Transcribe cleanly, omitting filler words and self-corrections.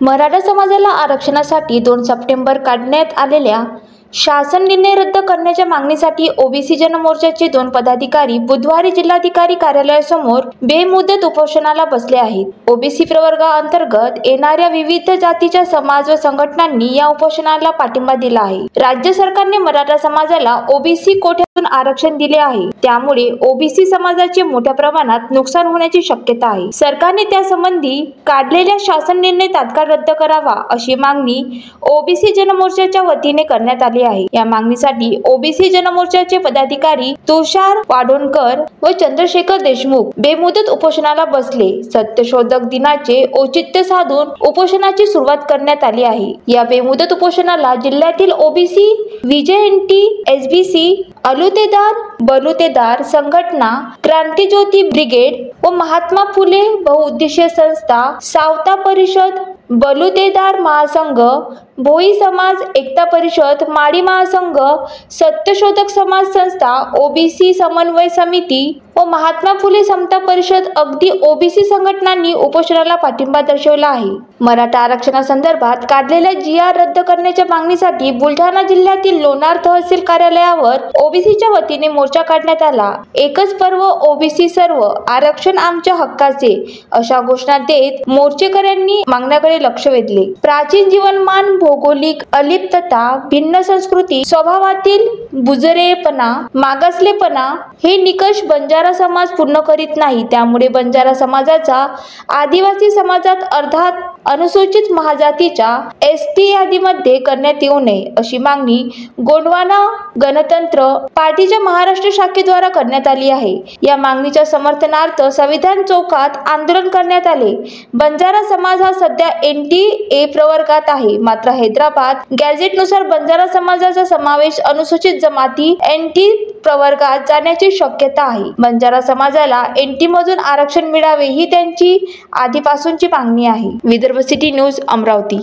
मराठा समाजाला आरक्षणासाठी 2 सप्टेंबर काढण्यात आलेल्या शासन निर्णय रद्द करण्याच्या मागणीसाठी ओबीसी जनमोर्चाचे 2 पदाधिकारी बुधवारी जिल्हाधिकारी कार्यालयासमोर बेमुदत उपोषणाला बसले आहेत। ओबीसी प्रवर्गाअंतर्गत येणाऱ्या विविध जातीच्या समाज व संघटनांनी या उपोषणाला पाठिंबा दिला आहे। राज्य सरकारने मराठा समाजाला ओबीसी कोट्यातून आरक्षण दिले आहे, त्यामुळे ओबीसी समाजाचे मोठ्या प्रमाणात नुकसान होण्याची शक्यता आहे। सरकारने त्यासंबंधी काढलेला शासन निर्णय तात्काळ रद्द करावा अशी मागणी ओबीसी जनमोर्चाच्या वतीने करण्यात आली आहे। या मागणीसाठी ओबीसी जनमोर्चाचे पदाधिकारी तुषार वाढोणकर व चंद्रशेखर देशमुख बेमुदत उपोषणाला बसले। सत्यशोधक दिनाचे औचित्य साधून उपोषणाची सुरुवात करण्यात आली आहे। या बेमुदत उपोषणाला जिल्ह्यातील ओबीसी, विजयएनटी, एसबीसी, बलुतेदार संघटना, क्रांतिज्योती ब्रिगेड व महात्मा फुले बहुउद्देशीय संस्था, सावता परिषद, बलुतेदार महासंघ, भोई समाज एकता परिषद, माडी महासंघ, सत्यशोधक समाज संस्था, ओबीसी समन्वय समिती व महात्मा फुले समता परिषद अगदी ओबीसी संघटनांनी उपोषणाला पाठिंबा दर्शवला आहे। मराठा आरक्षणासंदर्भात काढलेल्या GR रद्द करण्याच्या मागणीसाठी बुलढाणा जिल्ह्यातील लोणार तहसील कार्यालयावर ओबीसीच्या वतीने मोर्चा काढण्यात आला। एकच पर्व ओबीसी सर्व, आरक्षण आमच्या हक्काचे अशा घोषणा देत मोर्चेकऱ्यांनी मागण्याकडे लक्ष वेधले। प्राचीन जीवनमान, भौगोलिक अलिप्तता, भिन्न संस्कृती, स्वभावातील बुजरेपणा, मागासलेपणा हे निकष बंजारा समाज पूर्ण करीत नाही, त्यामुळे बंजारा समाजाचा आदिवासी समाजात अर्थात अनुसूचित महाजातीच्या ST यादीमध्ये करण्यात येऊ नये अशी मागणी गोंडवाना गणतंत्र पार्टीच्या महाराष्ट्र शाखेद्वारा करण्यात आली आहे। या मागणीच्या समर्थनार्थ संविधान चौकात आंदोलन करण्यात आले। बंजारा समाज हा सध्या NTA प्रवर्गात आहे, मात्र हैदराबाद गॅझेटनुसार बंजारा समाजाचा समावेश अनुसूचित जमाती NT प्रवर्गात जाण्याची शक्यता आहे। बंजारा समाजाला NT मधून आरक्षण मिळावे ही त्यांची आधीपासूनची मागणी आहे। Vidarbha city news, Amravati.